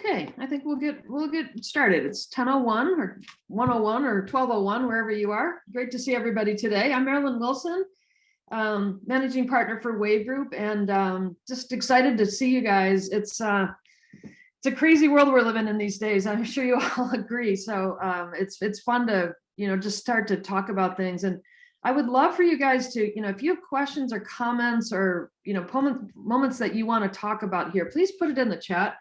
Okay, I think we'll get started. It's 10:01 or 1:01 or 12:01, wherever you are. Great to see everybody today. I'm Marilyn Wilson, managing partner for WAV Group, and just excited to see you guys. It's a crazy world we're living in these days. I'm sure you all agree. So it's fun to just start to talk about things. And I would love for you guys to if you have questions or comments or moments that you want to talk about here, please put it in the chat.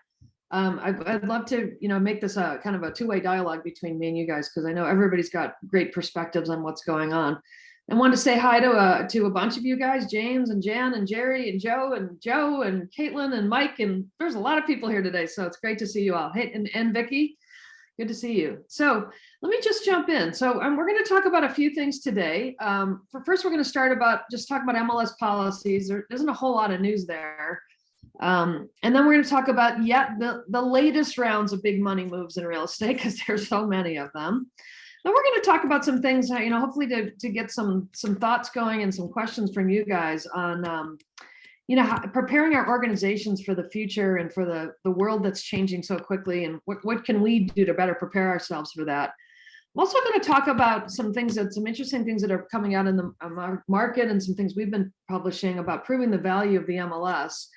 I'd love to, make this a kind of a two-way dialogue between me and you guys, because I know everybody's got great perspectives on what's going on. I wanted to say hi to a bunch of you guys, James and Jan and Jerry and Joe and Caitlin and Mike, and there's a lot of people here today, so it's great to see you all. Hey, and Vicky, good to see you. So let me just jump in. So we're going to talk about a few things today. First, we're going to start just talk about MLS policies. There isn't a whole lot of news there. And then we're going to talk about the latest rounds of big money moves in real estate, because there's so many of them. Then we're going to talk about some things, hopefully to get some thoughts going and some questions from you guys on, preparing our organizations for the future and for the world that's changing so quickly, and what can we do to better prepare ourselves for that. I'm also going to talk about some interesting things that are coming out in the market, and some things we've been publishing about proving the value of the MLS.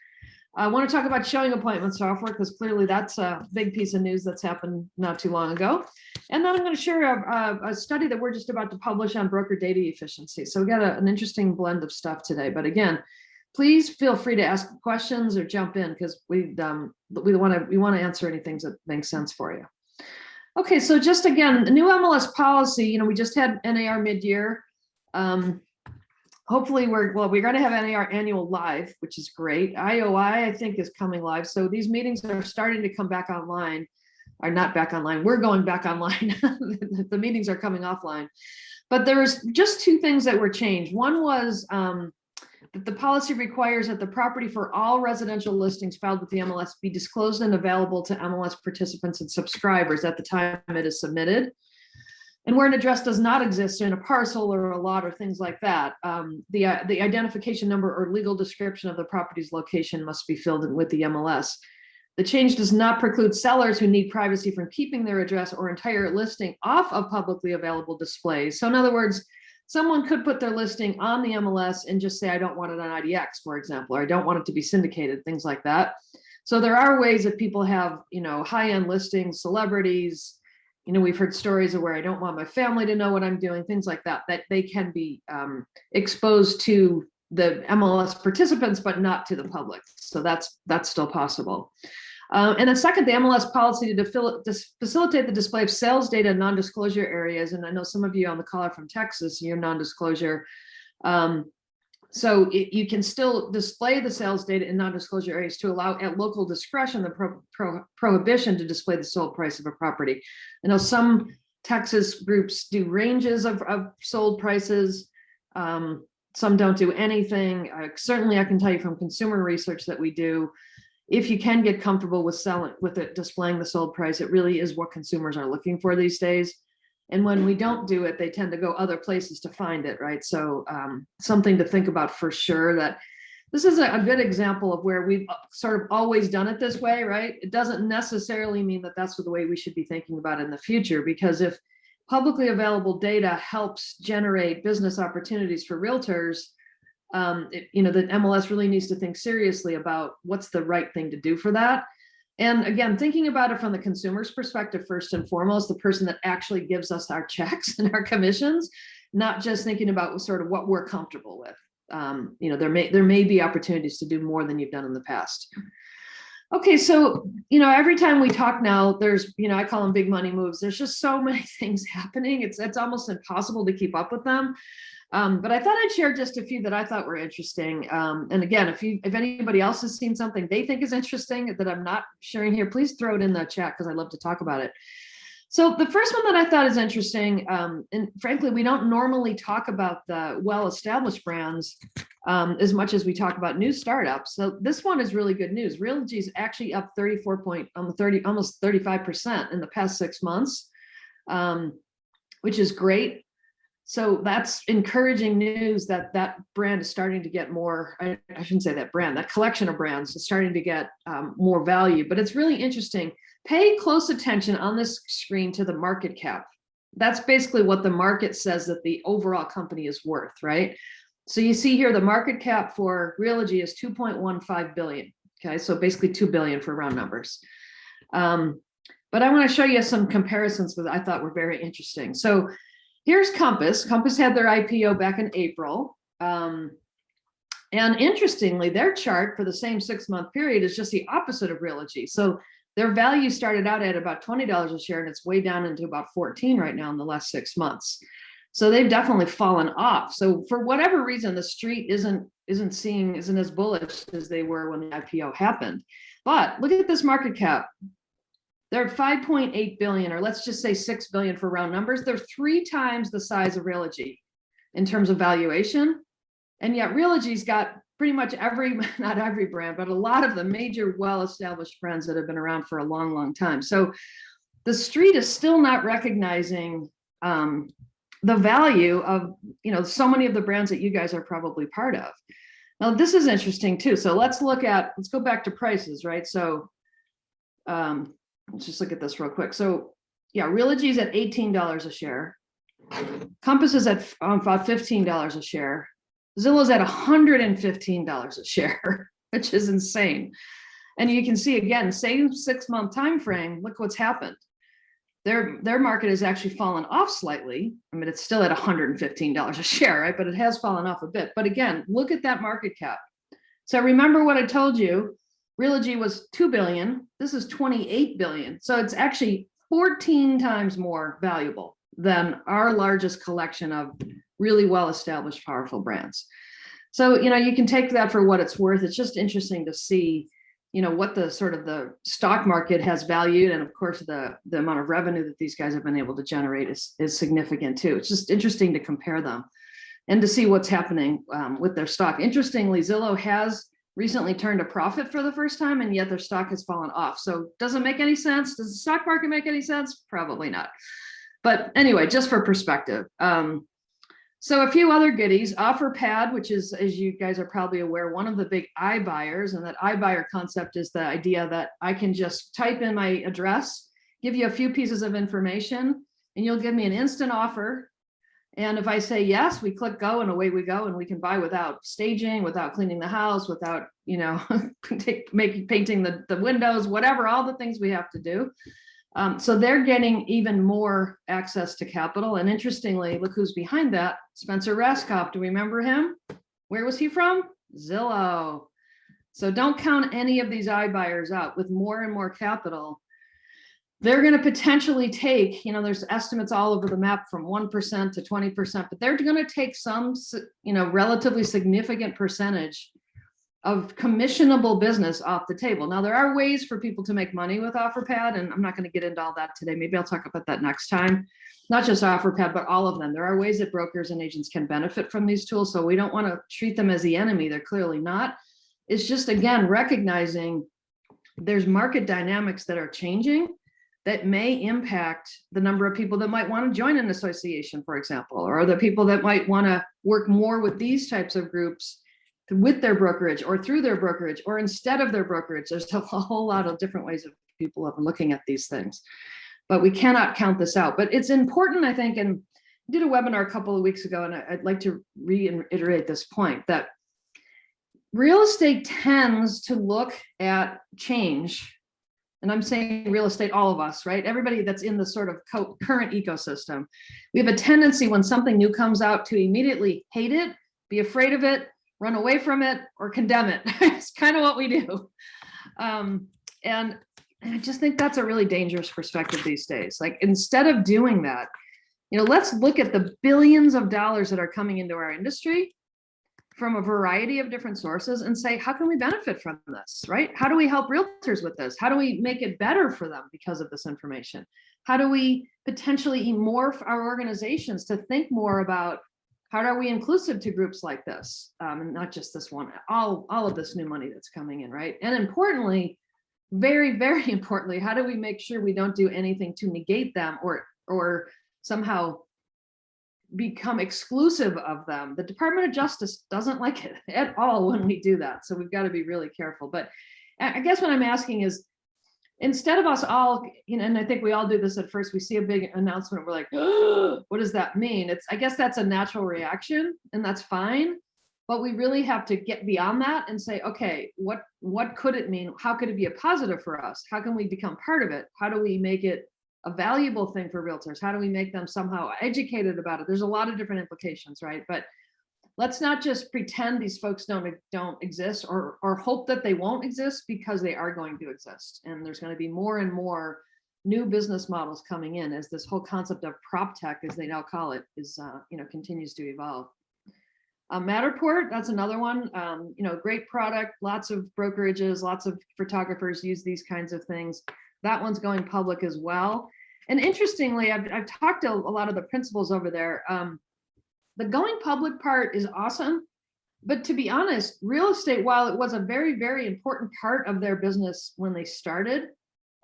I want to talk about showing appointment software, because clearly that's a big piece of news that's happened not too long ago. And then I'm going to share a study that we're just about to publish on broker data efficiency. So we got an interesting blend of stuff today. But again, please feel free to ask questions or jump in, because we want to answer any things that make sense for you. Okay, so just again, the new MLS policy. We just had NAR mid-year. Hopefully we're going to have NAR annual live, which is great. IOI, I think, is coming live. So these meetings are starting to come back online, or not back online. We're going back online. The meetings are coming offline. But there was just two things that were changed. One was that the policy requires that the property for all residential listings filed with the MLS be disclosed and available to MLS participants and subscribers at the time it is submitted. And where an address does not exist in a parcel or a lot or things like that, the identification number or legal description of the property's location must be filled in with the MLS. The change does not preclude sellers who need privacy from keeping their address or entire listing off of publicly available displays. So in other words, someone could put their listing on the MLS and just say, I don't want it on IDX, for example, or I don't want it to be syndicated, things like that. So there are ways that people have, high-end listings, celebrities. We've heard stories of where I don't want my family to know what I'm doing, things like that, that they can be exposed to the MLS participants, but not to the public. So that's still possible. And then second, the MLS policy to facilitate the display of sales data in non-disclosure areas. And I know some of you on the call are from Texas, you're non-disclosure. So you can still display the sales data in non-disclosure areas to allow at local discretion the prohibition to display the sold price of a property. I know some Texas groups do ranges of sold prices. Some don't do anything. Certainly I can tell you from consumer research that we do, if you can get comfortable with displaying the sold price, it really is what consumers are looking for these days. And when we don't do it, they tend to go other places to find it, right? So something to think about for sure, that this is a good example of where we've sort of always done it this way, right? It doesn't necessarily mean that that's the way we should be thinking about it in the future, because if publicly available data helps generate business opportunities for realtors, the MLS really needs to think seriously about what's the right thing to do for that. And again, thinking about it from the consumer's perspective, first and foremost, the person that actually gives us our checks and our commissions, not just thinking about sort of what we're comfortable with. There may be opportunities to do more than you've done in the past. Okay, so, every time we talk now, there's, I call them big money moves. There's just so many things happening. It's almost impossible to keep up with them. But I thought I'd share just a few that I thought were interesting. And again, if anybody else has seen something they think is interesting that I'm not sharing here, please throw it in the chat, because I love to talk about it. So the first one that I thought is interesting, and frankly, we don't normally talk about the well-established brands as much as we talk about new startups. So this one is really good news. Realogy is actually up almost 35% in the past 6 months, which is great. So that's encouraging news that that brand is starting to get more, I shouldn't say that brand, that collection of brands is starting to get more value. But it's really interesting. Pay close attention on this screen to the market cap. That's basically what the market says that the overall company is worth, right? So you see here the market cap for Realogy is 2.15 billion. Okay, so basically 2 billion for round numbers. But I want to show you some comparisons that I thought were very interesting. So here's Compass. Compass had their IPO back in April. And interestingly, their chart for the same 6-month period is just the opposite of Realogy. So their value started out at about $20 a share, and it's way down into about 14 right now in the last 6 months. So they've definitely fallen off. So for whatever reason, the street isn't as bullish as they were when the IPO happened. But look at this market cap. They're at 5.8 billion, or let's just say 6 billion for round numbers. They're 3 times the size of Realogy in terms of valuation. And yet Realogy's got pretty much not every brand, but a lot of the major well-established brands that have been around for a long, long time. So the street is still not recognizing the value of, so many of the brands that you guys are probably part of. Now, this is interesting too. So let's go back to prices, right? So let's just look at this real quick. So yeah, Realogy's at $18 a share. Compass is at about $15 a share. Zillow's at $115 a share, which is insane. And you can see again, same 6-month time frame. Look what's happened. Their market has actually fallen off slightly. I mean, it's still at $115 a share, right? But it has fallen off a bit. But again, look at that market cap. So remember what I told you. Realogy was 2 billion. This is 28 billion. So it's actually 14 times more valuable than our largest collection of really well-established, powerful brands. So, you can take that for what it's worth. It's just interesting to see, what the sort of the stock market has valued. And of course, the amount of revenue that these guys have been able to generate is significant too. It's just interesting to compare them and to see what's happening with their stock. Interestingly, Zillow has recently turned a profit for the first time, and yet their stock has fallen off. So does it make any sense? Does the stock market make any sense? Probably not. But anyway, just for perspective. So a few other goodies. OfferPad, which is, as you guys are probably aware, one of the big iBuyers. And that iBuyer concept is the idea that I can just type in my address, give you a few pieces of information, and you'll give me an instant offer. And if I say yes, we click go and away we go, and we can buy without staging, without cleaning the house, without, painting the windows, whatever, all the things we have to do. So they're getting even more access to capital. And interestingly, look who's behind that. Spencer Raskoff. Do we remember him? Where was he from? Zillow. So don't count any of these iBuyers out. With more and more capital, they're going to potentially take, there's estimates all over the map from 1% to 20%, but they're going to take some, relatively significant percentage of commissionable business off the table. Now, there are ways for people to make money with OfferPad, and I'm not going to get into all that today. Maybe I'll talk about that next time. Not just OfferPad, but all of them. There are ways that brokers and agents can benefit from these tools, so we don't want to treat them as the enemy. They're clearly not. It's just, again, recognizing there's market dynamics that are changing that may impact the number of people that might want to join an association, for example, or the people that might want to work more with these types of groups with their brokerage or through their brokerage or instead of their brokerage. There's a whole lot of different ways of people have been looking at these things, but we cannot count this out. But it's important, I think, and I did a webinar a couple of weeks ago, and I'd like to reiterate this point, that real estate tends to look at change. And I'm saying real estate, all of us, right? Everybody that's in the sort of current ecosystem. We have a tendency when something new comes out to immediately hate it, be afraid of it, run away from it, or condemn it. It's kind of what we do. And I just think that's a really dangerous perspective these days. Like, instead of doing that, let's look at the billions of dollars that are coming into our industry from a variety of different sources and say, how can we benefit from this, right? How do we help realtors with this? How do we make it better for them because of this information? How do we potentially morph our organizations to think more about how are we inclusive to groups like this? And not just this one, all of this new money that's coming in, right? And importantly, very, very importantly, how do we make sure we don't do anything to negate them or somehow become exclusive of them. The Department of Justice doesn't like it at all when we do that. So we've got to be really careful. But I guess what I'm asking is, instead of us all, and I think we all do this at first, we see a big announcement, we're like, oh, what does that mean? I guess that's a natural reaction, and that's fine. But we really have to get beyond that and say, okay, what could it mean? How could it be a positive for us? How can we become part of it? How do we make it a valuable thing for realtors? How do we make them somehow educated about it? There's a lot of different implications, right? But let's not just pretend these folks don't exist, or hope that they won't exist, because they are going to exist. And there's going to be more and more new business models coming in as this whole concept of prop tech, as they now call it, is continues to evolve. Matterport, that's another one. Great product, lots of brokerages, lots of photographers use these kinds of things. That one's going public as well. And interestingly, I've talked to a lot of the principals over there. The going public part is awesome, but to be honest, real estate, while it was a very, very important part of their business when they started,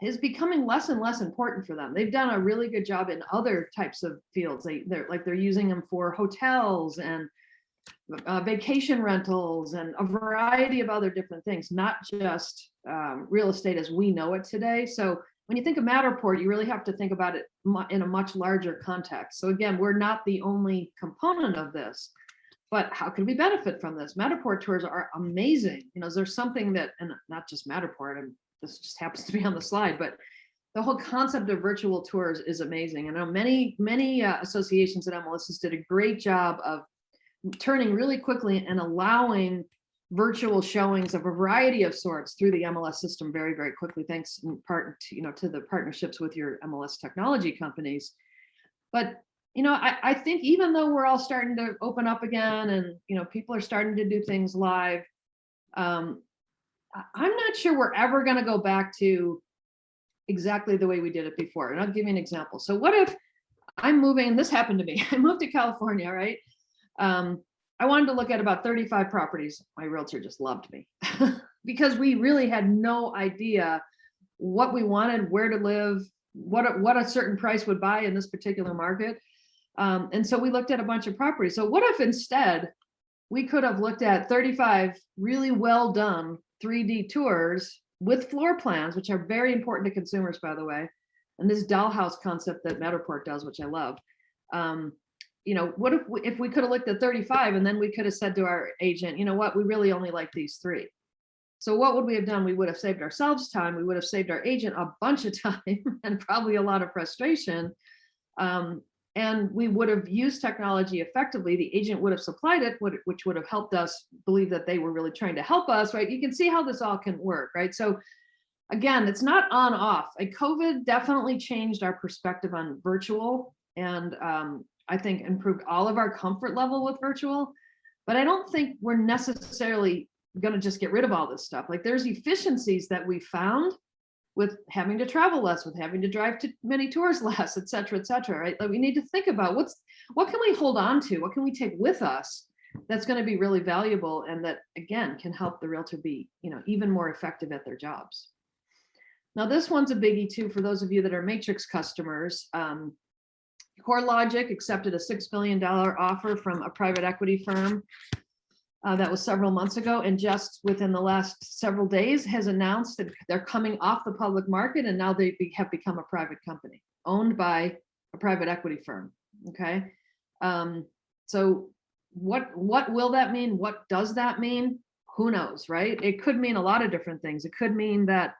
is becoming less and less important for them. They've done a really good job in other types of fields. They're using them for hotels and vacation rentals and a variety of other different things, not just real estate as we know it today. So when you think of Matterport, you really have to think about it in a much larger context. So again, we're not the only component of this, but how can we benefit from this? Matterport tours are amazing. There's something that, and not just Matterport, and this just happens to be on the slide, but the whole concept of virtual tours is amazing. I know many associations at MLSs did a great job of turning really quickly and allowing virtual showings of a variety of sorts through the MLS system very, very quickly, thanks in part to the partnerships with your MLS technology companies. But I think even though we're all starting to open up again, and people are starting to do things live, I'm not sure we're ever going to go back to exactly the way we did it before. And I'll give you an example. So what if I'm moving, and this happened to me, I moved to California, right? I wanted to look at about 35 properties. My realtor just loved me because we really had no idea what we wanted, where to live, what a certain price would buy in this particular market. And so we looked at a bunch of properties. So what if instead we could have looked at 35 really well done 3D tours with floor plans, which are very important to consumers, by the way, and this dollhouse concept that Matterport does, which I love. What if we could have looked at 35 and then we could have said to our agent, you know what, we really only like these 3. So what would we have done? We would have saved ourselves time. We would have saved our agent a bunch of time and probably a lot of frustration. And we would have used technology effectively. The agent would have supplied it, which would have helped us believe that they were really trying to help us, right? You can see how this all can work, right? So again, it's not on off. COVID definitely changed our perspective on virtual, and I think improved all of our comfort level with virtual, but I don't think we're necessarily going to just get rid of all this stuff. There's efficiencies that we found with having to travel less, with having to drive to many tours less, et cetera, right? We need to think about what can we hold on to? What can we take with us that's going to be really valuable, and that again can help the realtor be, even more effective at their jobs. Now, this one's a biggie too for those of you that are Matrix customers. CoreLogic accepted a $6 billion offer from a private equity firm that was several months ago, and just within the last several days has announced that they're coming off the public market, and now they have become a private company owned by a private equity firm. Okay, so what will that mean? What does that mean? Who knows, right? It could mean a lot of different things. It could mean that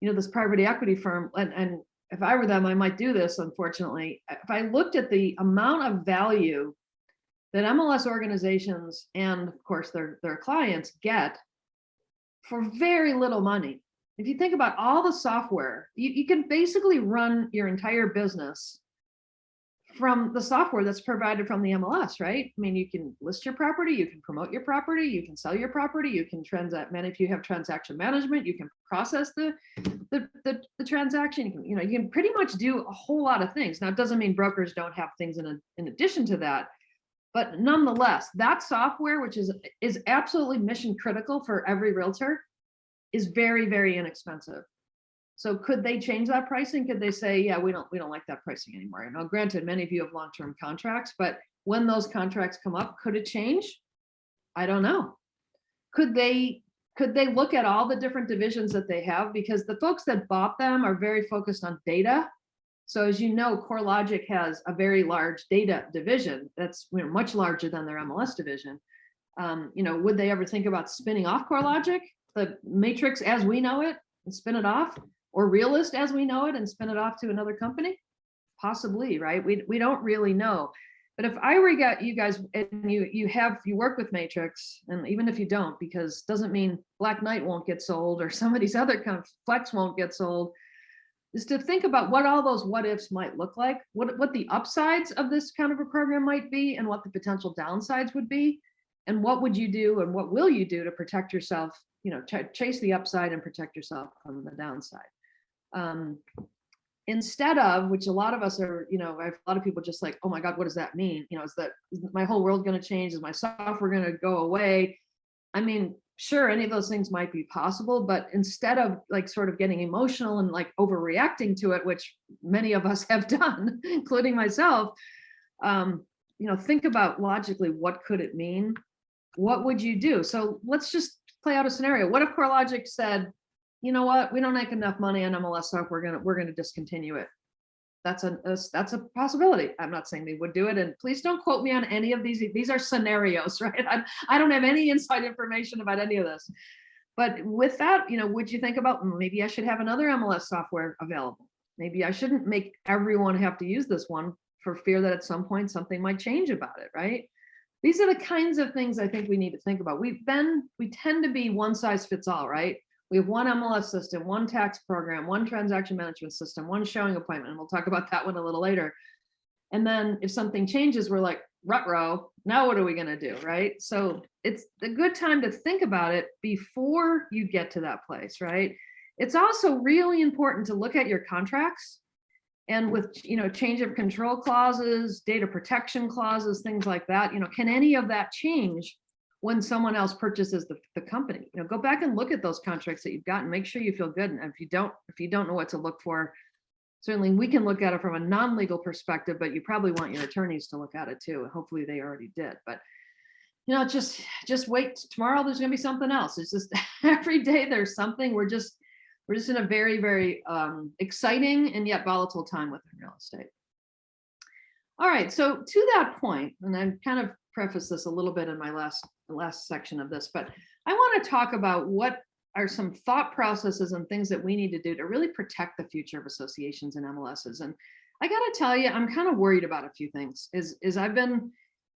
this private equity firm, and if I were them, I might do this, unfortunately. If I looked at the amount of value that MLS organizations and, of course, their clients get for very little money. If you think about all the software, you can basically run your entire business from the software that's provided from the MLS, right? I mean, you can list your property, you can promote your property, you can sell your property, you can transact. If you have transaction management, you can process the transaction. You can pretty much do a whole lot of things. Now, it doesn't mean brokers don't have things in addition to that, but nonetheless, that software, which is absolutely mission critical for every realtor, is very, very inexpensive. So could they change that pricing? Could they say, yeah, we don't like that pricing anymore? Now, granted, many of you have long-term contracts, but when those contracts come up, could it change? I don't know. Could they look at all the different divisions that they have? Because the folks that bought them are very focused on data. So as you know, CoreLogic has a very large data division that's much larger than their MLS division. Would they ever think about spinning off CoreLogic, the matrix as we know it, and spin it off, or Realist as we know it and spin it off to another company? Possibly, right? We don't really know. But if I were you guys, and you work with Matrix, and even if you don't, because doesn't mean Black Knight won't get sold or some of these other kind of Flex won't get sold, is to think about what all those what ifs might look like, what the upsides of this kind of a program might be, and what the potential downsides would be, and what would you do and what will you do to protect yourself, chase the upside and protect yourself from the downside. Instead of, which a lot of us are, I have a lot of people just like, oh my God, what does that mean? Is that my whole world going to change? Is my software going to go away? I mean, sure, any of those things might be possible, but instead of like sort of getting emotional and like overreacting to it, which many of us have done, including myself, think about logically, what could it mean? What would you do? So let's just play out a scenario. What if CoreLogic said, you know what, we don't make enough money on MLS software, we're gonna discontinue it? That's a possibility. I'm not saying they would do it, and please don't quote me on any of these. These are scenarios, right? I don't have any inside information about any of this. But with that, would you think about, maybe I should have another MLS software available? Maybe I shouldn't make everyone have to use this one for fear that at some point something might change about it, right? These are the kinds of things I think we need to think about. We tend to be one size fits all, right? We have one MLS system, one tax program, one transaction management system, one showing appointment. And we'll talk about that one a little later. And then if something changes, we're like, ruh-roh, now what are we going to do, right? So it's a good time to think about it before you get to that place, right? It's also really important to look at your contracts, and with change of control clauses, data protection clauses, things like that. Can any of that change when someone else purchases the company? Go back and look at those contracts that you've got and make sure you feel good. And if you don't know what to look for, certainly we can look at it from a non-legal perspective, but you probably want your attorneys to look at it too. Hopefully they already did. But just wait. Tomorrow there's going to be something else. It's just every day there's something. We're just in a very, very exciting and yet volatile time within real estate. All right, so to that point, and I kind of prefaced this a little bit in my last section of this, but I want to talk about what are some thought processes and things that we need to do to really protect the future of associations and MLSs. And I got to tell you, I'm kind of worried about a few things. Is I've been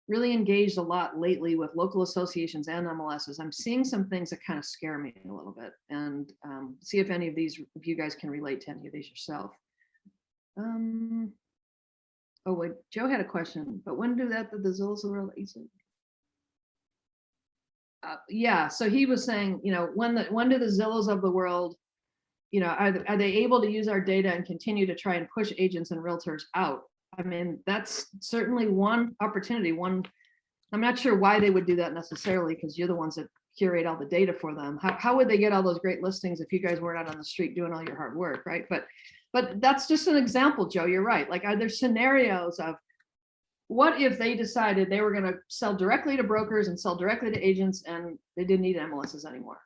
really engaged a lot lately with local associations and MLSs. I'm seeing some things that kind of scare me a little bit, and see if any of these, if you guys can relate to any of these yourself. Oh wait, Joe had a question, but when do that the Zillows of the world? Yeah, so he was saying, when do the Zillows of the world, are they able to use our data and continue to try and push agents and realtors out? I mean, that's certainly one opportunity. I'm not sure why they would do that necessarily, because you're the ones that curate all the data for them. How would they get all those great listings if you guys weren't out on the street doing all your hard work, right? But that's just an example, Joe. You're right. Like, are there scenarios of what if they decided they were going to sell directly to brokers and sell directly to agents, and they didn't need MLSs anymore?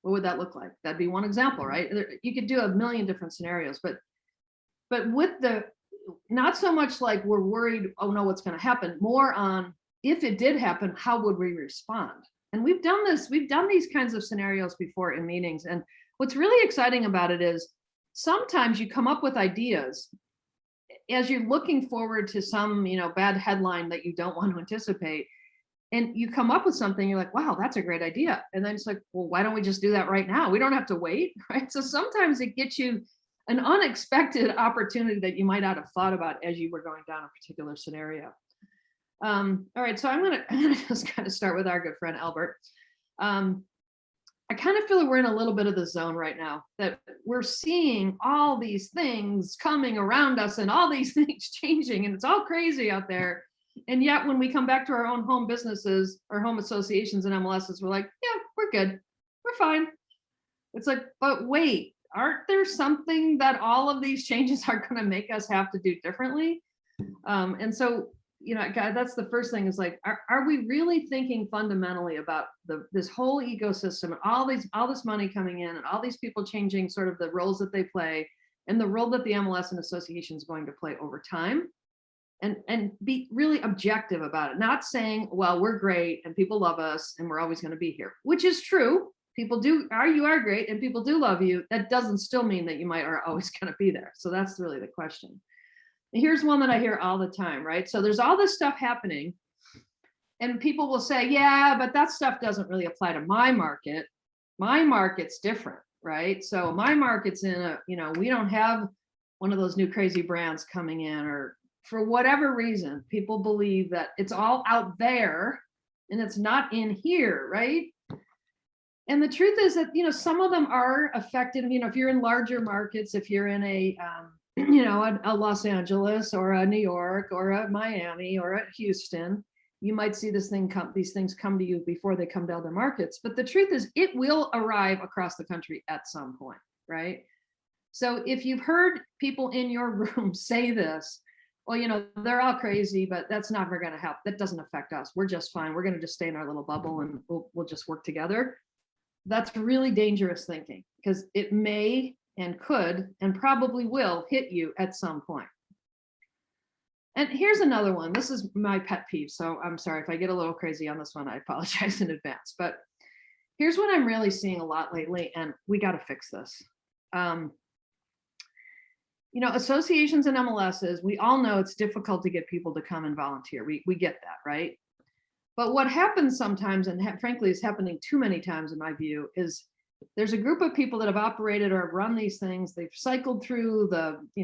What would that look like? That'd be one example, right? You could do a million different scenarios, but with not so much like we're worried, oh no, what's going to happen, more on if it did happen, how would we respond? And we've done these kinds of scenarios before in meetings. And what's really exciting about it is sometimes you come up with ideas as you're looking forward to some, bad headline that you don't want to anticipate. And you come up with something, you're like, wow, that's a great idea. And then it's like, well, why don't we just do that right now? We don't have to wait, right? So sometimes it gets you an unexpected opportunity that you might not have thought about as you were going down a particular scenario. All right, so I'm gonna just kind of start with our good friend Albert. I kind of feel that we're in a little bit of the zone right now, that we're seeing all these things coming around us and all these things changing, and it's all crazy out there. And yet when we come back to our own home businesses or home associations and MLSs, we're like, yeah, we're good, we're fine. It's like, but wait, aren't there something that all of these changes are going to make us have to do differently? And so, that's the first thing is like, are we really thinking fundamentally about this whole ecosystem and all this money coming in and all these people changing sort of the roles that they play and the role that the MLS and association is going to play over time? And be really objective about it, not saying, well, we're great and people love us and we're always going to be here, which is true. People you are great and people do love you. That doesn't still mean that you are always going to be there. So that's really the question. And here's one that I hear all the time, right? So there's all this stuff happening and people will say, yeah, but that stuff doesn't really apply to my market. My market's different, right? So my market's in we don't have one of those new crazy brands coming in, or for whatever reason, people believe that it's all out there and it's not in here, right? And the truth is that, some of them are affected. If you're in larger markets, if you're in a Los Angeles or a New York or a Miami or a Houston, you might see these things come to you before they come to other markets. But the truth is it will arrive across the country at some point, right? So if you've heard people in your room say this, well, they're all crazy, but that's never going to help. That doesn't affect us. We're just fine. We're going to just stay in our little bubble and we'll just work together. That's really dangerous thinking, because it may and could and probably will hit you at some point. And here's another one. This is my pet peeve. So I'm sorry if I get a little crazy on this one. I apologize in advance. But here's what I'm really seeing a lot lately, and we got to fix this. Associations and MLSs, we all know it's difficult to get people to come and volunteer. We get that, right? But what happens sometimes, and frankly is happening too many times in my view, is there's a group of people that have operated or have run these things. They've cycled through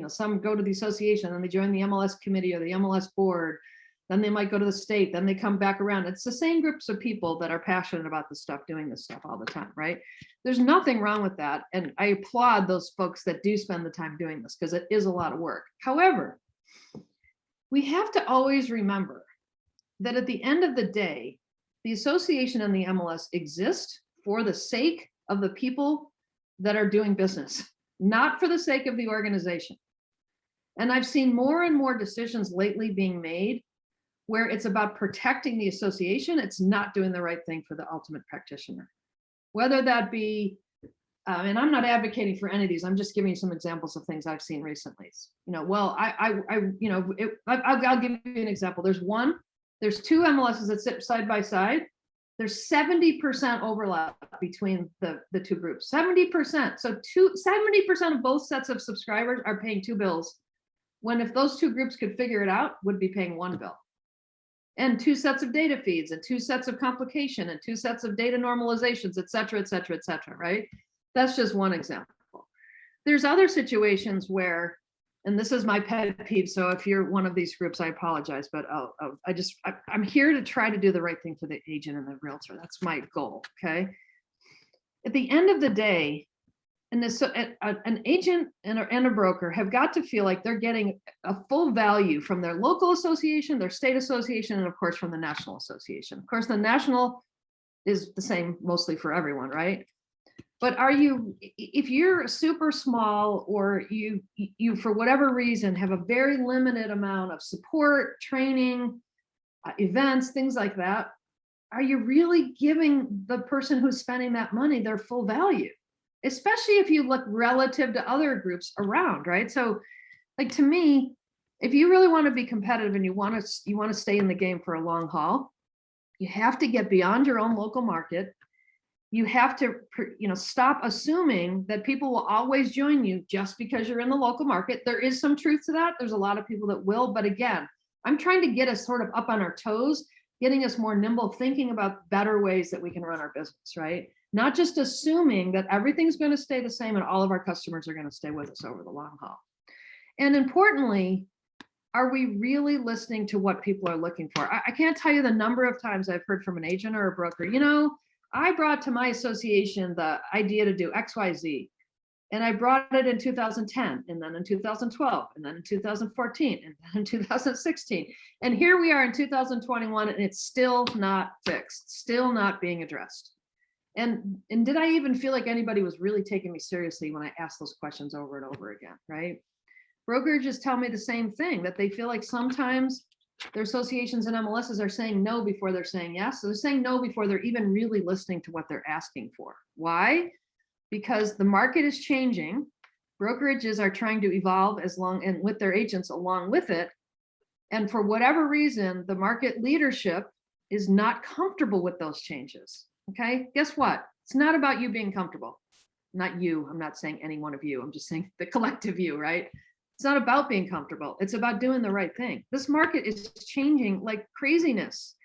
some go to the association, and they join the MLS committee or the MLS board. Then they might go to the state, then they come back around. It's the same groups of people that are passionate about this stuff, doing this stuff all the time, right? There's nothing wrong with that. And I applaud those folks that do spend the time doing this, because it is a lot of work. However, we have to always remember that at the end of the day, the association and the MLS exist for the sake of the people that are doing business, not for the sake of the organization. And I've seen more and more decisions lately being made where it's about protecting the association. It's not doing the right thing for the ultimate practitioner. Whether that be, and I'm not advocating for any of these, I'm just giving you some examples of things I've seen recently. I'll give you an example. There's two MLSs that sit side by side. There's 70% overlap between the two groups, 70%. So 70% of both sets of subscribers are paying two bills, when if those two groups could figure it out, would be paying one bill. And two sets of data feeds and two sets of complication and two sets of data normalizations, et cetera, right? That's just one example. There's other situations where, and this is my pet peeve, so if you're one of these groups, I apologize, but I'm here to try to do the right thing for the agent and the realtor. That's my goal, okay? At the end of the day, an agent and a broker have got to feel like they're getting a full value from their local association, their state association, and of course from the national association. Of course, the national is the same mostly for everyone, right? But if you're super small, or you for whatever reason have a very limited amount of support, training, events, things like that, are you really giving the person who's spending that money their full value? Especially if you look relative to other groups around, right? So, like, to me, if you really want to be competitive and you want to stay in the game for a long haul, you have to get beyond your own local market. You have to, stop assuming that people will always join you just because you're in the local market. There is some truth to that. There's a lot of people that will, but again, I'm trying to get us sort of up on our toes, getting us more nimble, thinking about better ways that we can run our business, right? Not just assuming that everything's going to stay the same and all of our customers are going to stay with us over the long haul. And importantly, are we really listening to what people are looking for? I can't tell you the number of times I've heard from an agent or a broker, I brought to my association the idea to do XYZ, and I brought it in 2010, and then in 2012, and then in 2014, and then in 2016. And here we are in 2021, and it's still not fixed, still not being addressed. And did I even feel like anybody was really taking me seriously when I asked those questions over and over again, right? Brokerages tell me the same thing, that they feel like sometimes their associations and MLSs are saying no before they're saying yes. So they're saying no before they're even really listening to what they're asking for. Why? Because the market is changing. Brokerages are trying to evolve and with their agents along with it. And for whatever reason, the market leadership is not comfortable with those changes. Okay, guess what? It's not about you being comfortable. Not you, I'm not saying any one of you, I'm just saying the collective you, right? It's not about being comfortable. It's about doing the right thing. This market is changing like craziness.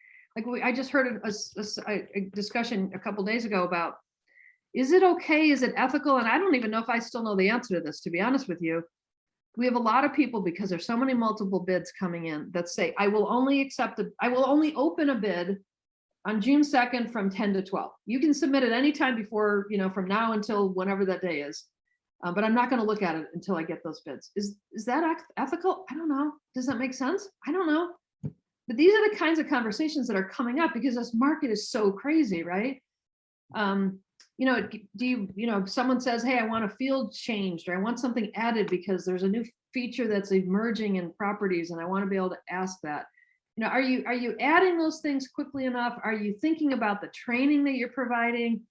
I just heard a discussion a couple days ago about, is it okay? Is it ethical? And I don't even know if I still know the answer to this, to be honest with you. We have a lot of people, because there's so many multiple bids coming in, that say, I will only open a bid on June 2nd from 10 to 12. You can submit it anytime before, from now until whenever that day is. But I'm not going to look at it until I get those bids. Is that ethical? I don't know. Does that make sense? I don't know. But these are the kinds of conversations that are coming up because this market is so crazy, right? If someone says, hey, I want a field changed, or I want something added because there's a new feature that's emerging in properties and I want to be able to ask that. Are you adding those things quickly enough? Are you thinking about the training that you're providing?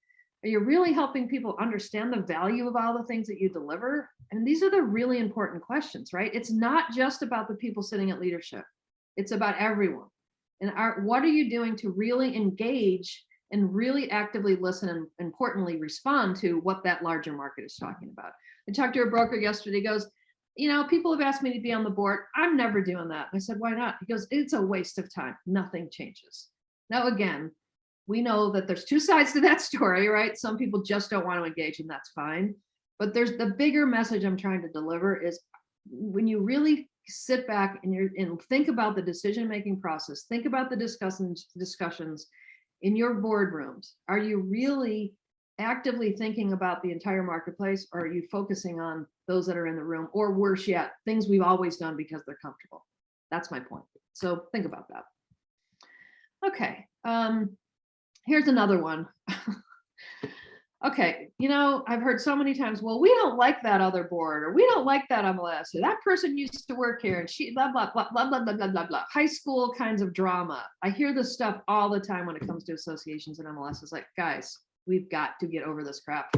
Are you really helping people understand the value of all the things that you deliver? And these are the really important questions, right? It's not just about the people sitting at leadership. It's about everyone. And what are you doing to really engage and really actively listen and importantly respond to what that larger market is talking about? I talked to a broker yesterday. He goes, people have asked me to be on the board. I'm never doing that. I said, why not? He goes, it's a waste of time. Nothing changes. Now, again, we know that there's two sides to that story, right? Some people just don't want to engage, and that's fine. But there's the bigger message I'm trying to deliver is when you really sit back and think about the decision-making process, think about the discussions in your boardrooms. Are you really actively thinking about the entire marketplace, or are you focusing on those that are in the room, or worse yet, things we've always done because they're comfortable? That's my point. So think about that. Okay. Here's another one. Okay, I've heard so many times, well, we don't like that other board, or we don't like that MLS, or that person used to work here, and she blah, blah, blah, blah, blah, blah, blah, blah, blah. High school kinds of drama. I hear this stuff all the time when it comes to associations and MLS. It's like, guys, we've got to get over this crap.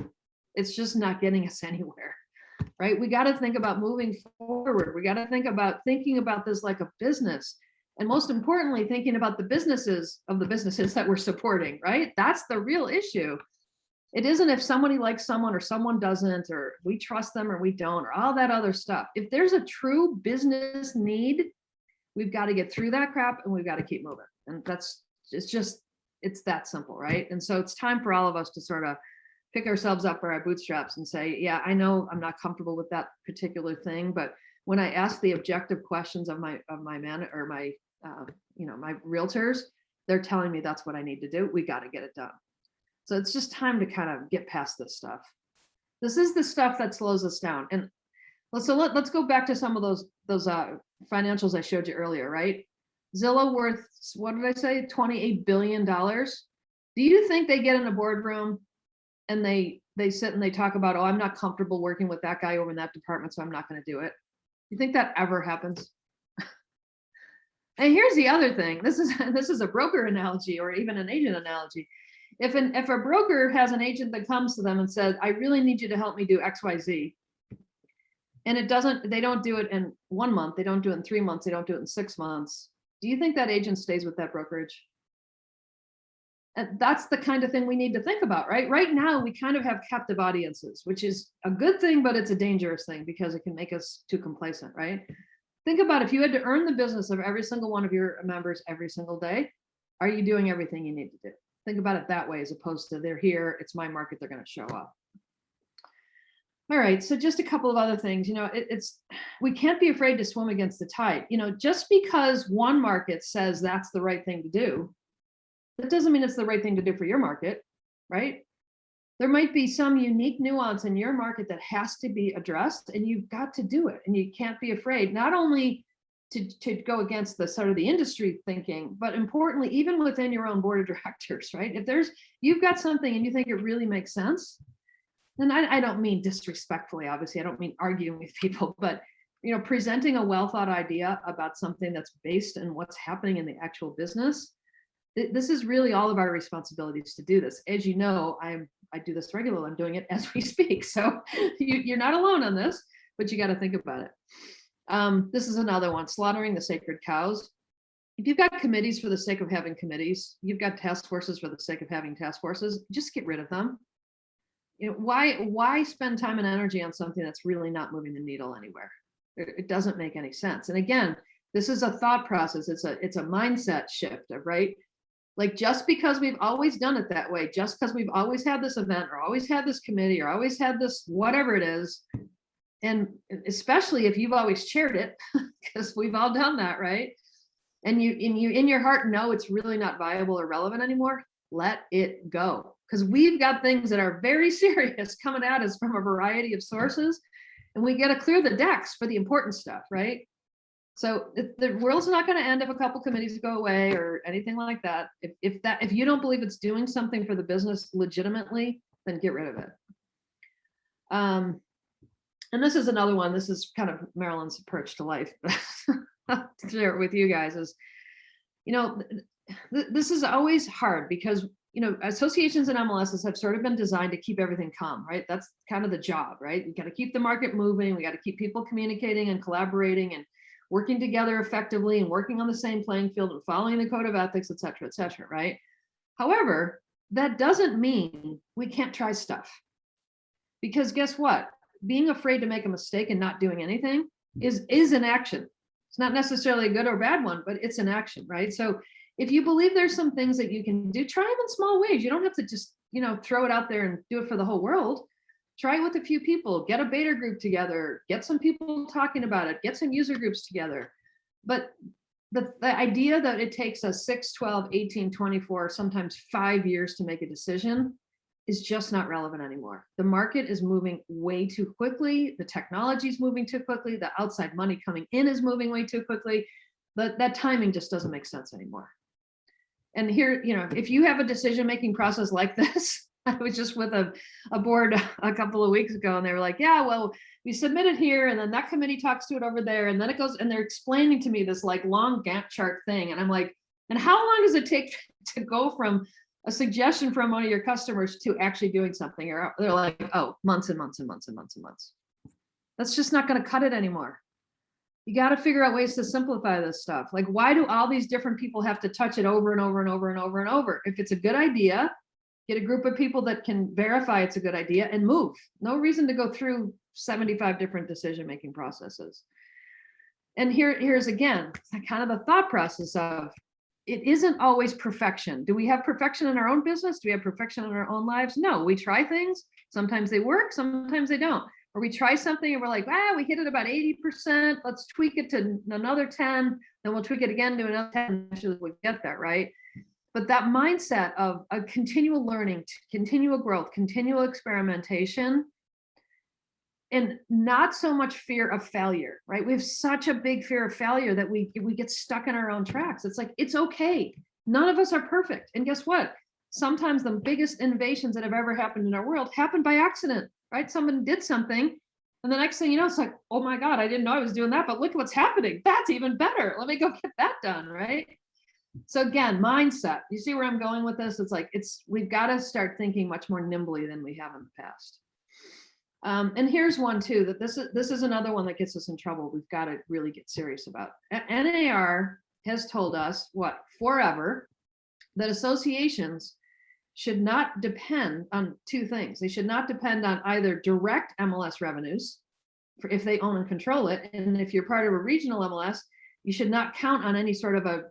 It's just not getting us anywhere, right? We got to think about moving forward. We got to thinking about this like a business. And most importantly, thinking about the businesses that we're supporting, right? That's the real issue. It isn't if somebody likes someone or someone doesn't, or we trust them or we don't, or all that other stuff. If there's a true business need, we've got to get through that crap and we've got to keep moving. And it's that simple, right? And so it's time for all of us to sort of pick ourselves up by our bootstraps and say, yeah, I know I'm not comfortable with that particular thing, but when I ask the objective questions of my man or my my realtors, they're telling me that's what I need to do. We got to get it done. So it's just time to kind of get past this stuff. This is the stuff that slows us down. And let's go back to some of those financials I showed you earlier, right? Zillow worth, what did I say, $28 billion. Do you think they get in a boardroom and they sit and they talk about, oh, I'm not comfortable working with that guy over in that department, so I'm not going to do it? You think that ever happens? And here's the other thing. This is a broker analogy, or even an agent analogy. If a broker has an agent that comes to them and says, I really need you to help me do XYZ, and they don't do it in 1 month, they don't do it in 3 months, they don't do it in 6 months, do you think that agent stays with that brokerage? And that's the kind of thing we need to think about, right? Right now, we kind of have captive audiences, which is a good thing, but it's a dangerous thing because it can make us too complacent, right? Think about if you had to earn the business of every single one of your members every single day, are you doing everything you need to do? Think about it that way, as opposed to they're here, it's my market, they're going to show up. All right, so just a couple of other things. We can't be afraid to swim against the tide. Just because one market says that's the right thing to do, that doesn't mean it's the right thing to do for your market, right? There might be some unique nuance in your market that has to be addressed, and you've got to do it, and you can't be afraid. Not only to go against the sort of the industry thinking, but importantly, even within your own board of directors, right? If you've got something and you think it really makes sense, then I don't mean disrespectfully, obviously, I don't mean arguing with people, but presenting a well thought idea about something that's based on what's happening in the actual business. This is really all of our responsibilities to do this. As you know, I do this regularly. I'm doing it as we speak. So you're not alone on this, but you got to think about it. This is another one, slaughtering the sacred cows. If you've got committees for the sake of having committees, you've got task forces for the sake of having task forces, just get rid of them. Why spend time and energy on something that's really not moving the needle anywhere? It doesn't make any sense. And again, this is a thought process. It's a mindset shift, right? Like, just because we've always done it that way, just because we've always had this event or always had this committee or always had this, whatever it is, and especially if you've always chaired it, because we've all done that, right? And you in your heart know it's really not viable or relevant anymore, let it go. Because we've got things that are very serious coming at us from a variety of sources, and we got to clear the decks for the important stuff, right? So the world's not going to end if a couple committees go away or anything like that. If you don't believe it's doing something for the business legitimately, then get rid of it. And this is another one. This is kind of Marilyn's approach to life. I'll share it with you guys. This is always hard because associations and MLSs have sort of been designed to keep everything calm, right? That's kind of the job, right? You got to keep the market moving. We got to keep people communicating and collaborating and working together effectively and working on the same playing field and following the code of ethics, et cetera, right? However, that doesn't mean we can't try stuff. Because guess what? Being afraid to make a mistake and not doing anything is an action. It's not necessarily a good or bad one, but it's an action, right? So if you believe there's some things that you can do, try them in small ways. You don't have to just, throw it out there and do it for the whole world. Try it with a few people, get a beta group together, get some people talking about it, get some user groups together. But the idea that it takes us 6, 12, 18, 24, sometimes 5 years to make a decision is just not relevant anymore. The market is moving way too quickly. The technology is moving too quickly. The outside money coming in is moving way too quickly. But that timing just doesn't make sense anymore. And here, if you have a decision-making process like this, I was just with a board a couple of weeks ago, and they were like, yeah, well, we submit it here, and then that committee talks to it over there, and then it goes, and they're explaining to me this like long Gantt chart thing. And I'm like, and how long does it take to go from a suggestion from one of your customers to actually doing something? Or they're like, oh, months and months and months and months and months. That's just not going to cut it anymore. You got to figure out ways to simplify this stuff. Like, why do all these different people have to touch it over and over and over and over and over? If it's a good idea, get a group of people that can verify it's a good idea and move. No reason to go through 75 different decision-making processes. And here's again, kind of the thought process of, it isn't always perfection. Do we have perfection in our own business? Do we have perfection in our own lives? No, we try things. Sometimes they work, sometimes they don't. Or we try something and we're like, we hit it about 80%. Let's tweak it to another 10. Then we'll tweak it again to another 10. Actually, we get there, right? But that mindset of a continual learning, continual growth, continual experimentation, and not so much fear of failure, right? We have such a big fear of failure that we get stuck in our own tracks. It's like, it's okay. None of us are perfect. And guess what? Sometimes the biggest innovations that have ever happened in our world happened by accident, right? Someone did something, and the next thing you know, it's like, oh my God, I didn't know I was doing that, but look what's happening. That's even better. Let me go get that done, right? So again, mindset. You see where I'm going with this? It's like, we've got to start thinking much more nimbly than we have in the past. And here's one too, that this is another one that gets us in trouble. We've got to really get serious about. NAR has told us forever that associations should not depend on two things. They should not depend on either direct MLS revenues, if they own and control it, and if you're part of a regional MLS, you should not count on any sort of a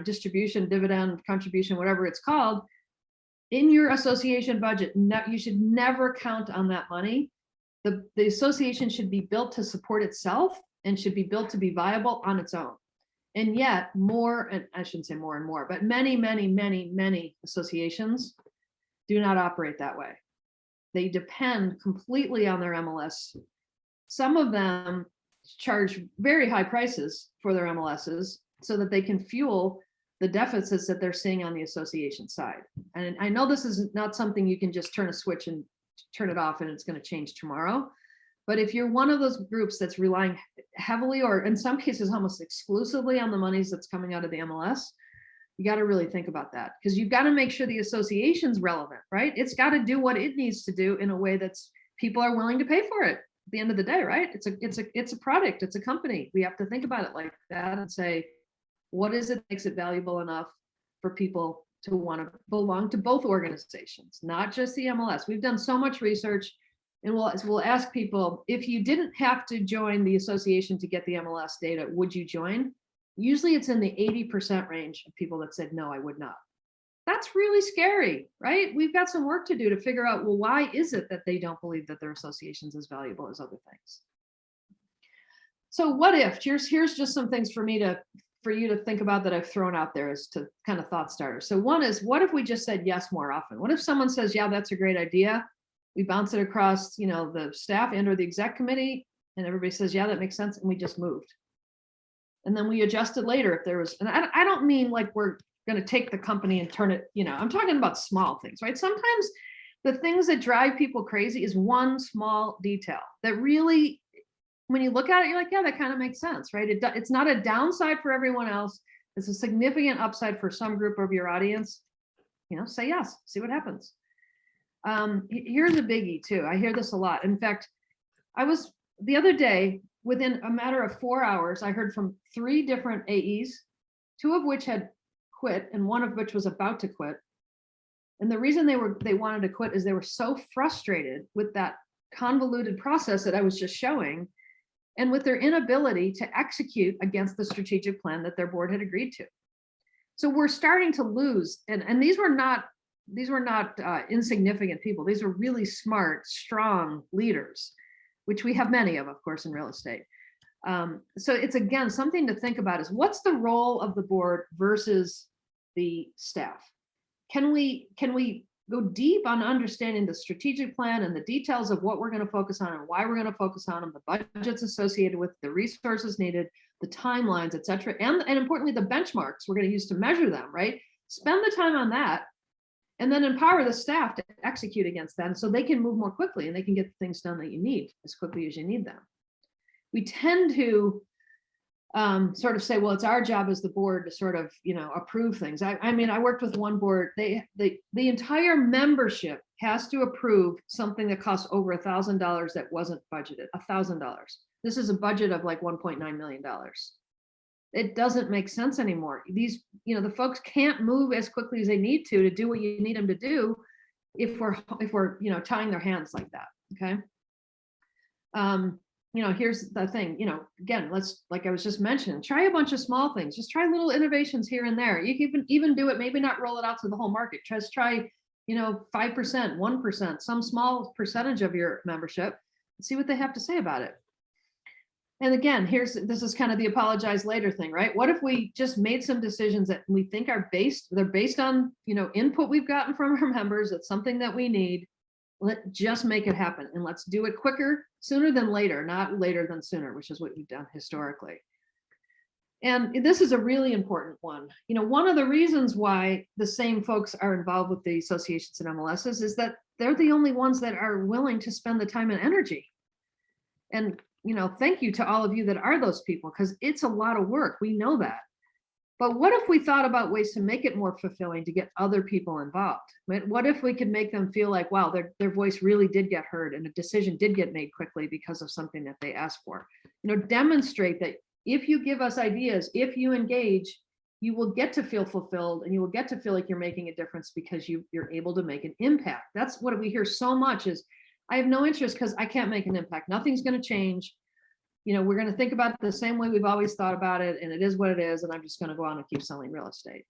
distribution, dividend, contribution, whatever it's called, in your association budget. No, you should never count on that money. The association should be built to support itself and should be built to be viable on its own. And yet more, and I shouldn't say more and more, but many, many, many, many associations do not operate that way. They depend completely on their MLS. Some of them charge very high prices for their MLSs so that they can fuel the deficits that they're seeing on the association side. And I know this is not something you can just turn a switch and turn it off and it's going to change tomorrow. But if you're one of those groups that's relying heavily, or in some cases almost exclusively, on the monies that's coming out of the MLS, you got to really think about that, because you've got to make sure the association's relevant, right? It's got to do what it needs to do in a way that's people are willing to pay for it. At the end of the day, right? It's a product, it's a company. We have to think about it like that and say, what is it that makes it valuable enough for people to want to belong to both organizations, not just the MLS? We've done so much research, and we'll ask people, if you didn't have to join the association to get the MLS data, would you join? Usually it's in the 80% range of people that said, no, I would not. That's really scary, right? We've got some work to do to figure out, well, why is it that they don't believe that their association's as valuable as other things? So what if, here's just some things for you to think about that I've thrown out there as to kind of thought starters. So one is, what if we just said yes more often? What if someone says, yeah, that's a great idea. We bounce it across, the staff and or the exec committee, and everybody says, yeah, that makes sense. And we just moved. And then we adjusted later if there was, and I don't mean like we're going to take the company and turn it, I'm talking about small things, right? Sometimes the things that drive people crazy is one small detail that really, when you look at it, you're like, yeah, that kind of makes sense, right? It's not a downside for everyone else. It's a significant upside for some group of your audience. Say yes, see what happens. Here's a biggie too. I hear this a lot. In fact, the other day, within a matter of 4 hours, I heard from 3 different AEs, 2 of which had quit and 1 of which was about to quit. And the reason they wanted to quit is they were so frustrated with that convoluted process that I was just showing, and with their inability to execute against the strategic plan that their board had agreed to. So we're starting to lose, and these were not insignificant people. These were really smart, strong leaders, which we have many of course, in real estate. So it's, again, something to think about is, what's the role of the board versus the staff? Can we go deep on understanding the strategic plan and the details of what we're going to focus on and why we're going to focus on them, the budgets associated with the resources needed, the timelines, et cetera, and importantly, the benchmarks we're going to use to measure them, right? Spend the time on that, and then empower the staff to execute against them so they can move more quickly and they can get the things done that you need as quickly as you need them. We tend to sort of say, well, it's our job as the board to sort of, approve things. I mean, I worked with one board, the entire membership has to approve something that costs over $1,000 that wasn't budgeted, $1,000. This is a budget of like $1.9 million. It doesn't make sense anymore. These, the folks can't move as quickly as they need to do what you need them to do if we're tying their hands like that. Okay. Here's the thing, again, let's, like I was just mentioning, try a bunch of small things. Just try little innovations here and there. You can even do it, maybe not roll it out to the whole market. Just try, 5%, 1%, some small percentage of your membership, and see what they have to say about it. And again, this is kind of the apologize later thing, right? What if we just made some decisions that we think they're based on, input we've gotten from our members. It's something that we need. Let's just make it happen, and let's do it quicker, sooner than later, not later than sooner, which is what we've done historically. And this is a really important one. One of the reasons why the same folks are involved with the associations and MLSs is that they're the only ones that are willing to spend the time and energy. And thank you to all of you that are those people, because it's a lot of work. We know that. But what if we thought about ways to make it more fulfilling to get other people involved? What if we could make them feel like, wow, their voice really did get heard and a decision did get made quickly because of something that they asked for? Demonstrate that if you give us ideas, if you engage, you will get to feel fulfilled and you will get to feel like you're making a difference because you're able to make an impact. That's what we hear so much is, I have no interest because I can't make an impact. Nothing's going to change. We're going to think about it the same way we've always thought about it, and it is what it is, and I'm just going to go on and keep selling real estate.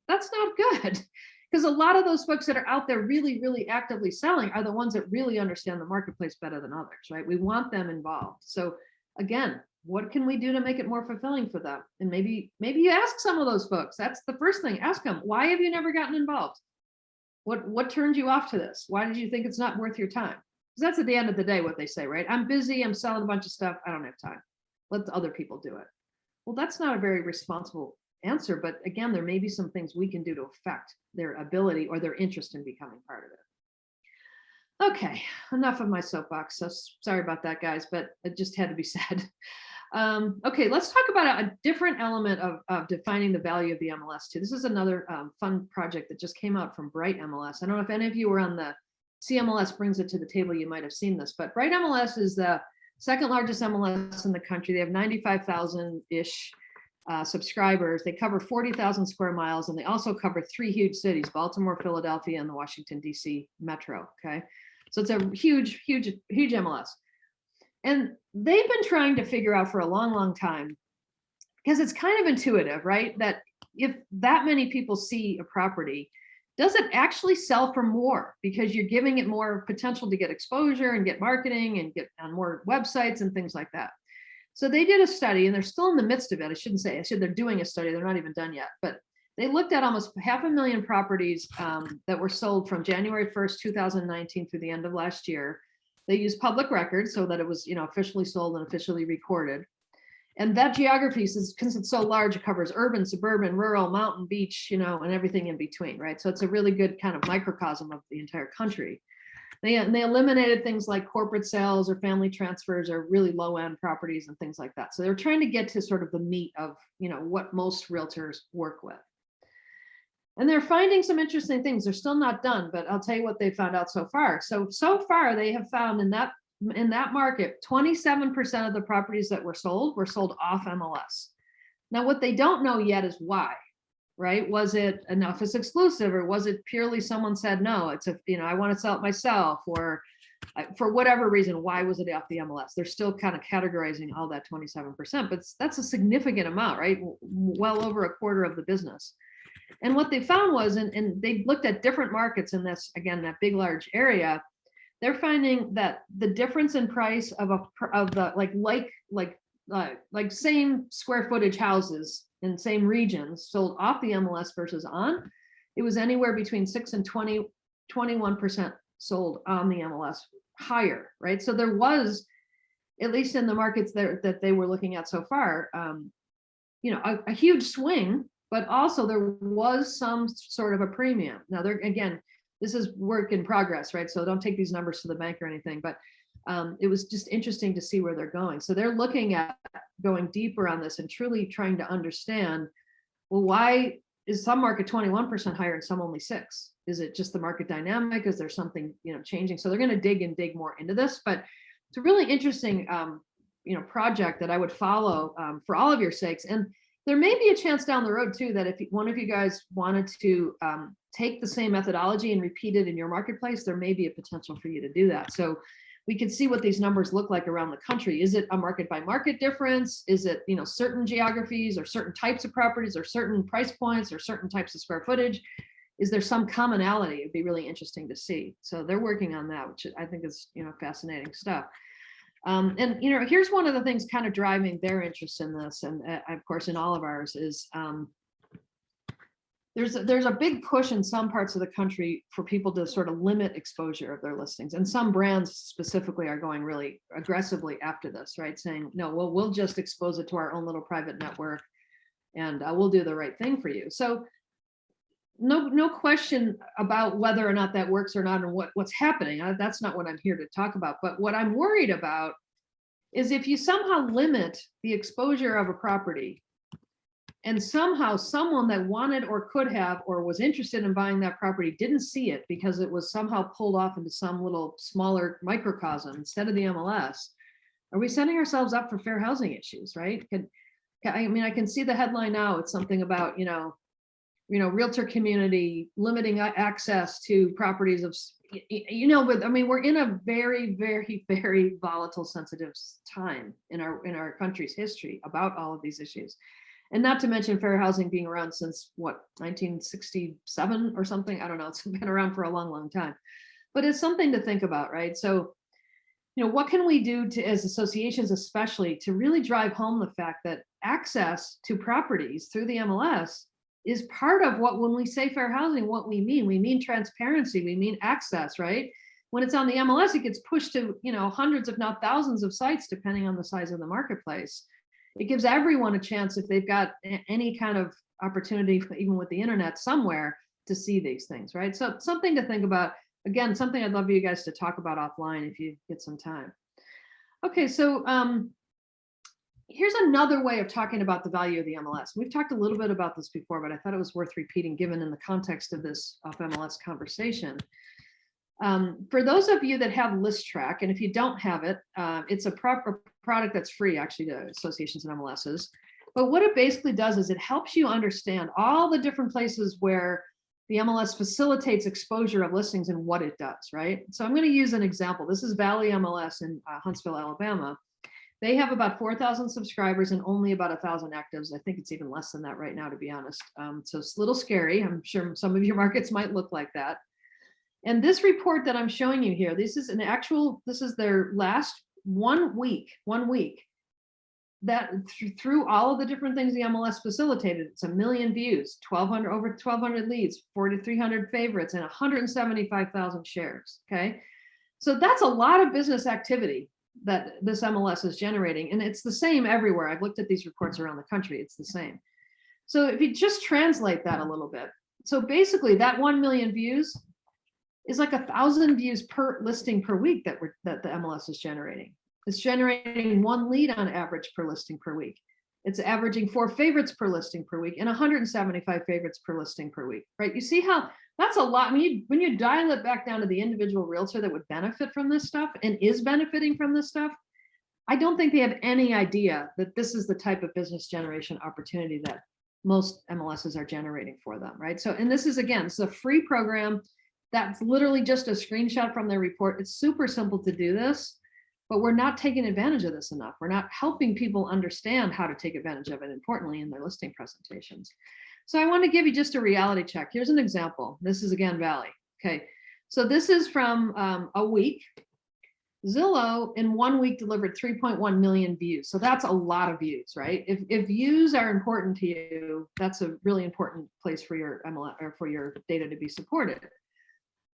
That's not good, because a lot of those folks that are out there really, really actively selling are the ones that really understand the marketplace better than others, right? We want them involved. So again, what can we do to make it more fulfilling for them? And maybe you ask some of those folks. That's the first thing. Ask them, why have you never gotten involved? What turned you off to this? Why did you think it's not worth your time? That's at the end of the day what they say, right? I'm busy, I'm selling a bunch of stuff, I don't have time. let other people do it. Well, that's not a very responsible answer, but again, there may be some things we can do to affect their ability or their interest in becoming part of it. Okay, enough of my soapbox. So sorry about that, guys, but it just had to be said. Okay, let's talk about a different element of defining the value of the MLS too. This is another fun project that just came out from Bright MLS. I don't know if any of you were on the CMLS brings it to the table. You might have seen this, but Bright MLS is the second largest MLS in the country. They have 95,000-ish subscribers. They cover 40,000 square miles, and they also cover 3 huge cities, Baltimore, Philadelphia, and the Washington, D.C. metro, okay? So it's a huge, huge, huge MLS. And they've been trying to figure out for a long, long time, because it's kind of intuitive, right? That if that many people see a property, does it actually sell for more? Because you're giving it more potential to get exposure and get marketing and get on more websites and things like that. So they did a study, and they're still in the midst of it. I shouldn't say, I said they're doing a study. They're not even done yet, but they looked at almost 500,000 properties that were sold from January 1st, 2019 through the end of last year. They used public records so that it was, officially sold and officially recorded. And that geography, since it's so large, it covers urban, suburban, rural, mountain, beach, and everything in between, right? So it's a really good kind of microcosm of the entire country. They eliminated things like corporate sales or family transfers or really low-end properties and things like that. So they're trying to get to sort of the meat of, what most realtors work with. And they're finding some interesting things. They're still not done, but I'll tell you what they found out so far. So far they have found in that market, 27% of the properties that were sold off MLS. Now, what they don't know yet is why, right? Was it an office exclusive, or was it purely someone said, no, it's I want to sell it myself, or for whatever reason, why was it off the MLS? They're still kind of categorizing all that 27%, but that's a significant amount, right? Well over a quarter of the business. And what they found was, and they looked at different markets in this, again, that big, large area, they're finding that the difference in price of the same square footage houses in same regions sold off the MLS versus on, it was anywhere between 6 and 21% sold on the MLS higher, right? So there was, at least in the markets that they were looking at so far, a huge swing, but also there was some sort of a premium. Now, again, this is work in progress, right? So don't take these numbers to the bank or anything, but it was just interesting to see where they're going. So they're looking at going deeper on this and truly trying to understand, well, why is some market 21% higher and some only 6%? Is it just the market dynamic? Is there something, changing? So they're going to dig more into this, but it's a really interesting, project that I would follow for all of your sakes. And there may be a chance down the road too, that if one of you guys wanted to take the same methodology and repeat it in your marketplace, there may be a potential for you to do that. So we could see what these numbers look like around the country. Is it a market by market difference? Is it, certain geographies or certain types of properties or certain price points or certain types of square footage? Is there some commonality? It'd be really interesting to see. So they're working on that, which I think is, fascinating stuff. And here's one of the things kind of driving their interest in this, and of course in all of ours, is there's a big push in some parts of the country for people to sort of limit exposure of their listings, and some brands specifically are going really aggressively after this, right? Saying, no, well, we'll just expose it to our own little private network, and we'll do the right thing for you. So no question about whether or not that works or not, and what's happening. That's not what I'm here to talk about. But what I'm worried about is if you somehow limit the exposure of a property, and somehow someone that wanted or could have or was interested in buying that property didn't see it because it was somehow pulled off into some little smaller microcosm instead of the MLS, are we setting ourselves up for fair housing issues, right? I can see the headline now. It's something about, realtor community limiting access to properties of, but we're in a very, very, very volatile, sensitive time in our country's history about all of these issues. And not to mention fair housing being around since 1967 or something. I don't know. It's been around for a long, long time, but it's something to think about, right? So, what can we do as associations, especially, to really drive home the fact that access to properties through the MLS is part of when we say fair housing, what we mean transparency, we mean access, right? When it's on the MLS, it gets pushed to, hundreds, if not thousands of sites, depending on the size of the marketplace. It gives everyone a chance, if they've got any kind of opportunity, even with the internet somewhere, to see these things, right? So something to think about. Again, something I'd love you guys to talk about offline if you get some time. Okay, so here's another way of talking about the value of the MLS. We've talked a little bit about this before, but I thought it was worth repeating given in the context of this Off-MLS conversation. For those of you that have ListTrack, and if you don't have it, it's a proper product that's free actually to associations and MLSs. But what it basically does is it helps you understand all the different places where the MLS facilitates exposure of listings and what it does, right? So I'm going to use an example. This is Valley MLS in Huntsville, Alabama. They have about 4,000 subscribers and only about 1,000 actives. I think it's even less than that right now, to be honest. So it's a little scary. I'm sure some of your markets might look like that. And this report that I'm showing you here, this is their last 1 week, that through all of the different things the MLS facilitated. It's 1 million views, over 1,200 leads, 4,300 favorites, and 175,000 shares, okay? So that's a lot of business activity that this MLS is generating, and it's the same everywhere. I've looked at these reports around the country, it's the same. So if you just translate that a little bit, so basically that 1 million views is like 1,000 views per listing per week that the MLS is generating. It's generating 1 lead on average per listing per week. It's averaging 4 favorites per listing per week and 175 favorites per listing per week, right? You see how that's a lot. When you dial it back down to the individual realtor that would benefit from this stuff and is benefiting from this stuff, I don't think they have any idea that this is the type of business generation opportunity that most MLSs are generating for them, right? So, and this is, again, it's a free program. That's literally just a screenshot from their report. It's super simple to do this, but we're not taking advantage of this enough. We're not helping people understand how to take advantage of it, importantly, in their listing presentations. So I want to give you just a reality check. Here's an example. This is, again, Valley. Okay, so this is from a week. Zillow in 1 week delivered 3.1 million views. So that's a lot of views, right? If views are important to you, that's a really important place for your MLS or for your data to be supported.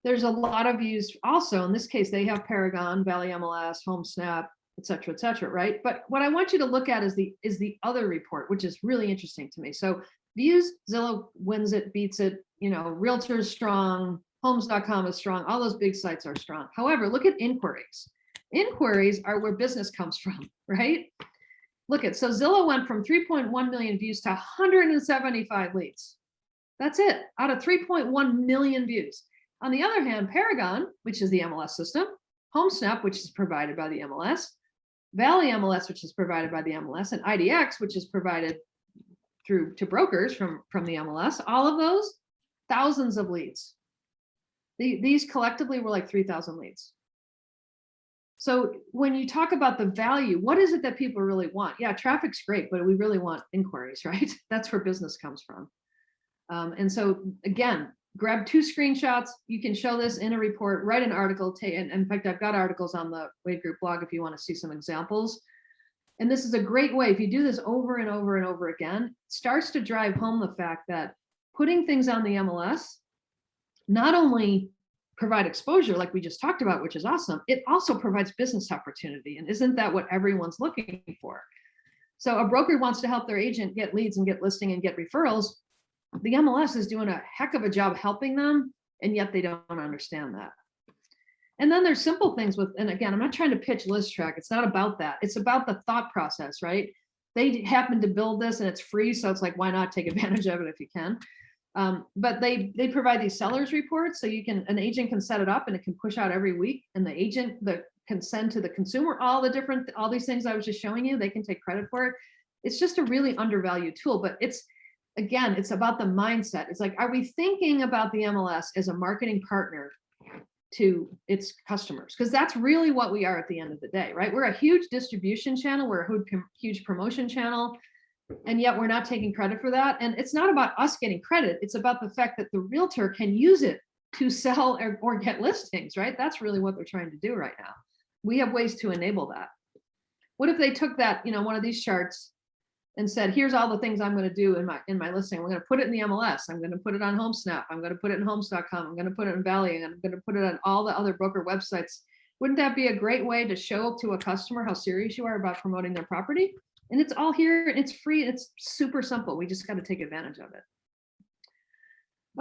There's a lot of views also. In this case, they have Paragon, Valley MLS, HomeSnap, et cetera, right? But what I want you to look at is the other report, which is really interesting to me. So views, Zillow wins it, beats it, Realtor is strong, homes.com is strong, all those big sites are strong. However, look at inquiries. Inquiries are where business comes from, right? Look at, so Zillow went from 3.1 million views to 175 leads. That's it, out of 3.1 million views. On the other hand, Paragon, which is the MLS system, HomeSnap, which is provided by the MLS, Valley MLS, which is provided by the MLS, and IDX, which is provided to brokers from the MLS, all of those, thousands of leads. These collectively were like 3,000 leads. So when you talk about the value, what is it that people really want? Yeah, traffic's great, but we really want inquiries, right? That's where business comes from. And so again, grab 2 screenshots. You can show this in a report, write an article. And in fact, I've got articles on the WAV Group blog if you want to see some examples. And this is a great way, if you do this over and over and over again, it starts to drive home the fact that putting things on the MLS not only provide exposure like we just talked about, which is awesome, it also provides business opportunity. And isn't that what everyone's looking for? So a broker wants to help their agent get leads and get listing and get referrals. The MLS is doing a heck of a job helping them, and yet they don't understand that. And then there's simple things with, and again, I'm not trying to pitch ListTrack. It's not about that. It's about the thought process, right? They happen to build this and it's free. So it's like, why not take advantage of it if you can? But they provide these sellers reports. So an agent can set it up and it can push out every week. And the agent can send to the consumer all these things I was just showing you. They can take credit for it. It's just a really undervalued tool, but it's about the mindset. It's like, are we thinking about the MLS as a marketing partner to its customers? Because that's really what we are at the end of the day, right? We're a huge distribution channel. We're a huge promotion channel. And yet we're not taking credit for that. And it's not about us getting credit. It's about the fact that the realtor can use it to sell or get listings, right? That's really what they're trying to do right now. We have ways to enable that. What if they took that, one of these charts and said, here's all the things I'm going to do in my listing. I'm going to put it in the MLS. I'm going to put it on HomeSnap. I'm going to put it in homes.com. I'm going to put it in Valley, and I'm going to put it on all the other broker websites. Wouldn't that be a great way to show to a customer how serious you are about promoting their property? And it's all here, it's free, it's super simple. We just got to take advantage of it.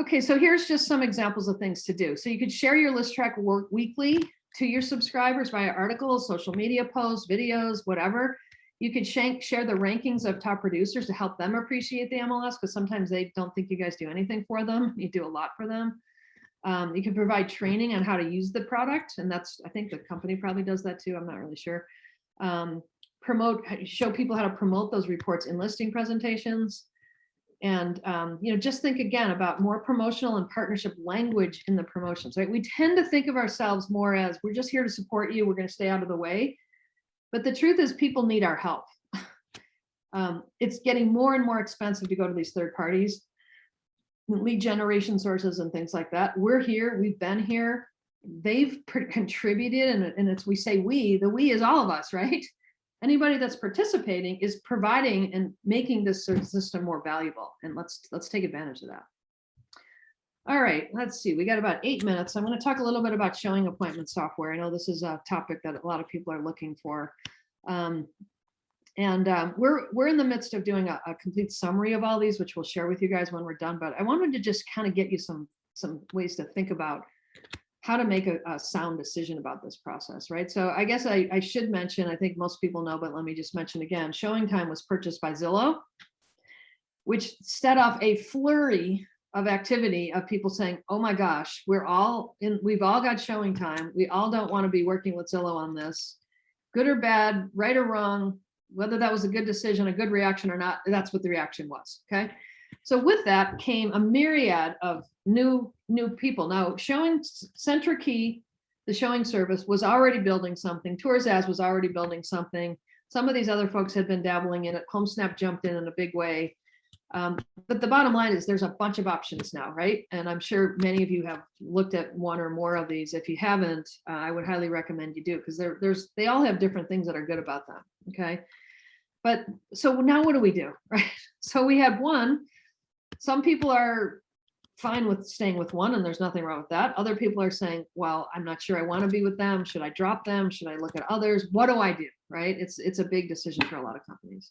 Okay, so here's just some examples of things to do. So you could share your list track work weekly to your subscribers via articles, social media posts, videos, whatever. You could share the rankings of top producers to help them appreciate the MLS, because sometimes they don't think you guys do anything for them. You do a lot for them. You can provide training on how to use the product, and I think the company probably does that too. I'm not really sure. Show people how to promote those reports in listing presentations. And just think again about more promotional and partnership language in the promotions, right? We tend to think of ourselves more as we're just here to support you, we're going to stay out of the way. But the truth is people need our help. It's getting more and more expensive to go to these third parties, lead generation sources and things like that. We're here, we've been here, they've contributed, and it's, we say we, the we is all of us, right? Anybody that's participating is providing and making this system more valuable. And let's take advantage of that. All right, let's see, we got about 8 minutes. I'm going to talk a little bit about showing appointment software. I know this is a topic that a lot of people are looking for. We're in the midst of doing a complete summary of all these, which we'll share with you guys when we're done. But I wanted to just kind of get you some ways to think about how to make a sound decision about this process, right? So I guess I should mention, I think most people know, but let me just mention again, Showing Time was purchased by Zillow, which set off a flurry of activity of people saying, oh my gosh, we've all got Showing Time. We all don't want to be working with Zillow on this. Good or bad, right or wrong, whether that was a good decision, a good reaction or not, that's what the reaction was, okay? So with that came a myriad of new people. Now, CentriKey, the showing service, was already building something. ToursAs was already building something. Some of these other folks had been dabbling in it. HomeSnap jumped in a big way. But the bottom line is there's a bunch of options now, right? And I'm sure many of you have looked at one or more of these. If you haven't, I would highly recommend you do, because they all have different things that are good about them, okay? But so now what do we do, right? So we had one. Some people are fine with staying with one, and there's nothing wrong with that. Other people are saying, well, I'm not sure I want to be with them. Should I drop them? Should I look at others? What do I do, right? It's a big decision for a lot of companies.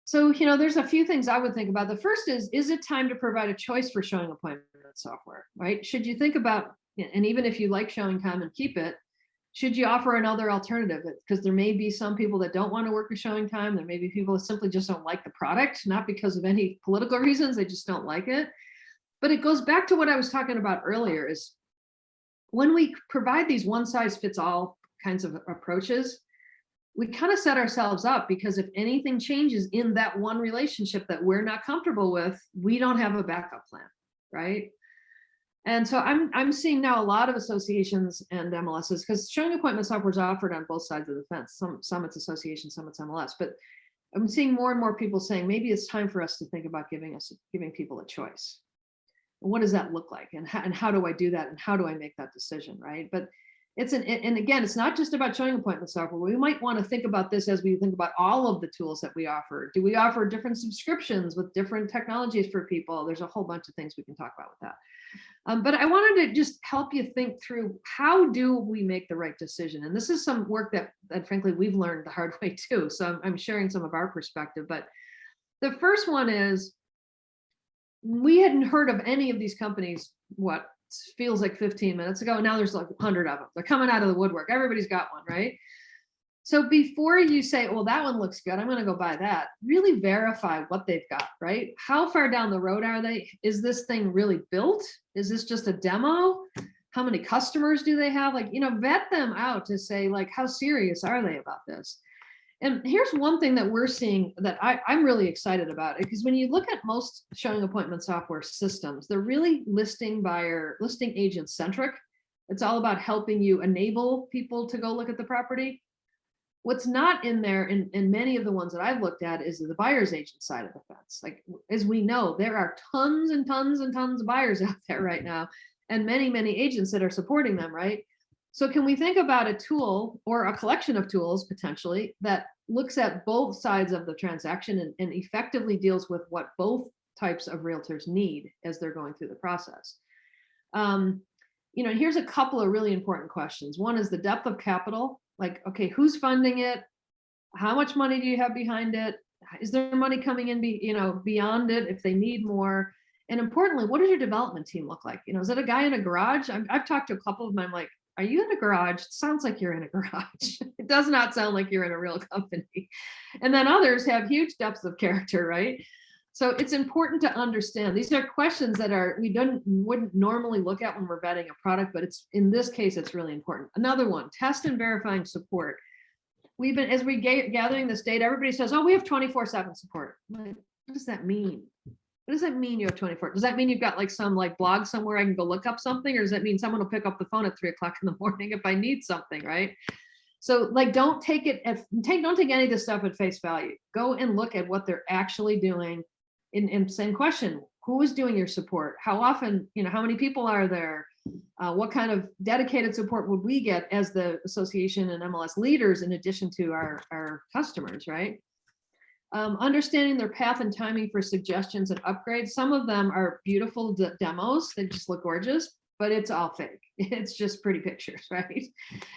So, there's a few things I would think about. The first is it time to provide a choice for showing appointment software, right? Should you think about, and even if you like Showing Time and keep it, should you offer another alternative? Because there may be some people that don't want to work with Showing Time. There may be people that simply just don't like the product, not because of any political reasons, they just don't like it. But it goes back to what I was talking about earlier, is when we provide these one-size-fits-all kinds of approaches, we kind of set ourselves up, because if anything changes in that one relationship that we're not comfortable with, we don't have a backup plan, right? And so I'm seeing now a lot of associations and MLSs, because showing appointment software is offered on both sides of the fence. Some it's association, some it's MLS. But I'm seeing more and more people saying maybe it's time for us to think about giving people a choice. What does that look like, and how do I do that, and how do I make that decision, right? But and again, it's not just about showing appointment software. We might want to think about this as we think about all of the tools that we offer. Do we offer different subscriptions with different technologies for people? There's a whole bunch of things we can talk about with that. But I wanted to just help you think through, how do we make the right decision? And this is some work that frankly, we've learned the hard way too. So I'm sharing some of our perspective. But the first one is, we hadn't heard of any of these companies, what feels like 15 minutes ago. Now there's like 100 of them. They're coming out of the woodwork. Everybody's got one, right? So before you say, well, that one looks good, I'm going to go buy that, really verify what they've got, right? How far down the road are they? Is this thing really built? Is this just a demo? How many customers do they have? Like, vet them out to say, like, how serious are they about this? And here's one thing that we're seeing that I'm really excited about, because when you look at most showing appointment software systems, they're really listing agent centric. It's all about helping you enable people to go look at the property. What's not in there in many of the ones that I've looked at is the buyer's agent side of the fence. Like, as we know, there are tons and tons and tons of buyers out there right now, and many, many agents that are supporting them, right? So can we think about a tool or a collection of tools potentially that looks at both sides of the transaction and effectively deals with what both types of realtors need as they're going through the process? Here's a couple of really important questions. One is the depth of capital. Like, okay, who's funding it? How much money do you have behind it? Is there money coming in, beyond it if they need more? And importantly, what does your development team look like? Is it a guy in a garage? I've talked to a couple of them. I'm like, are you in a garage? It sounds like you're in a garage. It does not sound like you're in a real company. And then others have huge depths of character, right? So it's important to understand. These are questions that wouldn't normally look at when we're vetting a product, but in this case, it's really important. Another one, test and verifying support. As we gathering this data, everybody says, oh, we have 24/7 support. Like, what does that mean? What does that mean you have 24? Does that mean you've got some blog somewhere I can go look up something? Or does that mean someone will pick up the phone at 3 o'clock in the morning if I need something, right? So don't take any of this stuff at face value. Go and look at what they're actually doing. In same question, who is doing your support? How often, how many people are there? What kind of dedicated support would we get as the association and MLS leaders in addition to our customers, right? Understanding their path and timing for suggestions and upgrades. Some of them are beautiful demos. They just look gorgeous, but it's all fake. It's just pretty pictures, right?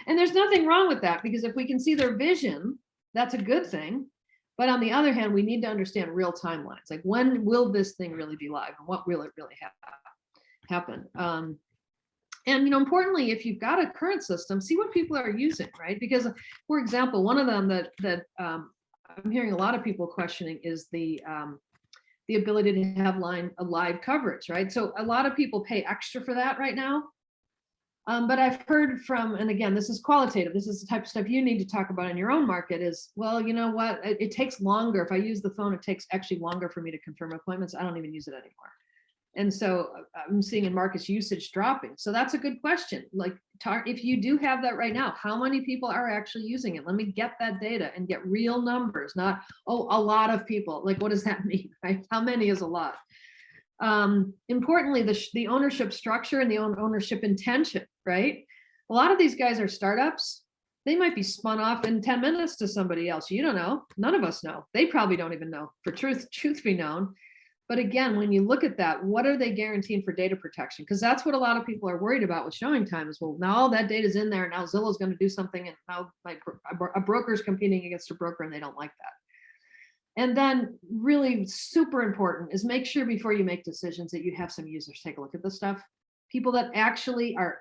And there's nothing wrong with that, because if we can see their vision, that's a good thing. But on the other hand, we need to understand real timelines. Like, when will this thing really be live, and what will it really happen? And importantly, if you've got a current system, see what people are using, right? Because, for example, one of them that I'm hearing a lot of people questioning is the ability to have live coverage, right? So a lot of people pay extra for that right now. But I've heard from, and again, this is qualitative, this is the type of stuff you need to talk about in your own market, is, well, you know what, it takes longer. If I use the phone, it takes actually longer for me to confirm appointments. I don't even use it anymore. And so I'm seeing in markets usage dropping. So that's a good question. If you do have that right now, how many people are actually using it? Let me get that data and get real numbers, not, oh, a lot of people. Like, what does that mean, right? How many is a lot? Importantly, the ownership structure and the ownership intention, right? A lot of these guys are startups. They might be spun off in 10 minutes to somebody else. You don't know. None of us know. They probably don't even know, for truth be known. But again, when you look at that, what are they guaranteeing for data protection? Because that's what a lot of people are worried about with showing time is, well, now all that data is in there. Now Zillow's going to do something, and now a broker's competing against a broker, and they don't like that. And then really super important is make sure before you make decisions that you have some users take a look at this stuff. People that actually are,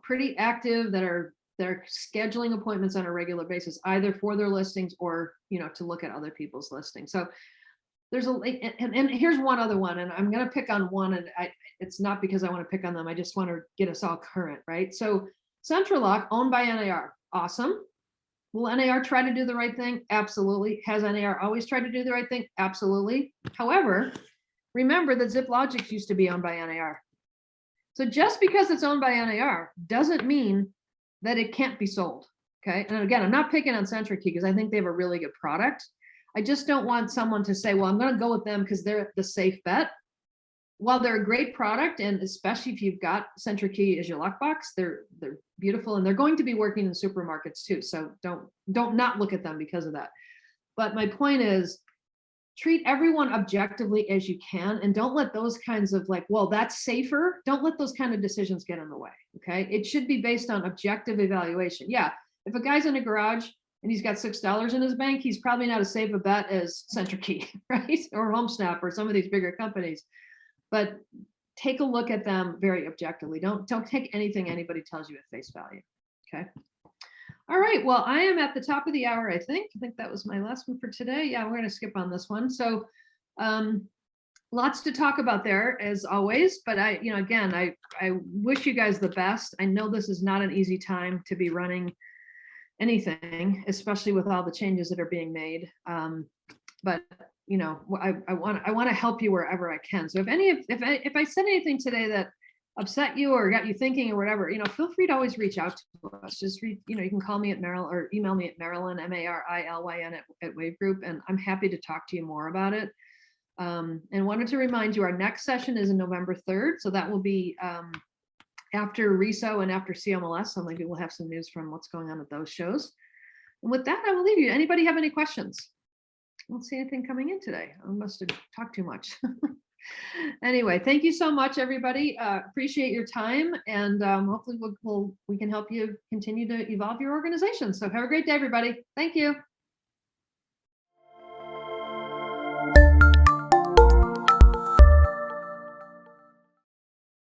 pretty active, they're scheduling appointments on a regular basis, either for their listings or, to look at other people's listings. So there's and here's one other one, and I'm going to pick on one, and it's not because I want to pick on them. I just want to get us all current, right? So Central Lock, owned by NAR, awesome. Will NAR try to do the right thing? Absolutely. Has NAR always tried to do the right thing? Absolutely. However, remember that ZipLogics used to be owned by NAR. So just because it's owned by NAR doesn't mean that it can't be sold. Okay. And again, I'm not picking on CentriKey because I think they have a really good product. I just don't want someone to say, well, I'm going to go with them because they're the safe bet. While they're a great product, and especially if you've got CentriKey as your lockbox, they're beautiful, and they're going to be working in supermarkets too. So don't not look at them because of that. But my point is, treat everyone objectively as you can, and don't let those kinds of well, that's safer. Don't let those kind of decisions get in the way. Okay, it should be based on objective evaluation. Yeah, if a guy's in a garage and he's got $6 in his bank, he's probably not as safe a bet as CentriKey, right? Or HomeSnap or some of these bigger companies. But take a look at them very objectively. Don't take anything anybody tells you at face value. Okay. All right. Well, I am at the top of the hour, I think. I think that was my last one for today. Yeah, we're going to skip on this one. So lots to talk about there, as always. But I wish you guys the best. I know this is not an easy time to be running anything, especially with all the changes that are being made. But I want to help you wherever I can. So if I said anything today that upset you or got you thinking or whatever, feel free to always reach out to us. Just you can call me at Marilyn or email me at Marilyn, MARILYN at WAV Group, and I'm happy to talk to you more about it. And wanted to remind you, our next session is on November 3rd. So that will be after RESO and after CMLS. So maybe we'll have some news from what's going on at those shows. And with that, I will leave you. Anybody have any questions? I don't see anything coming in today. I must have talked too much. Anyway, thank you so much, everybody. Appreciate your time, and hopefully we can help you continue to evolve your organization. So have a great day, everybody. Thank you.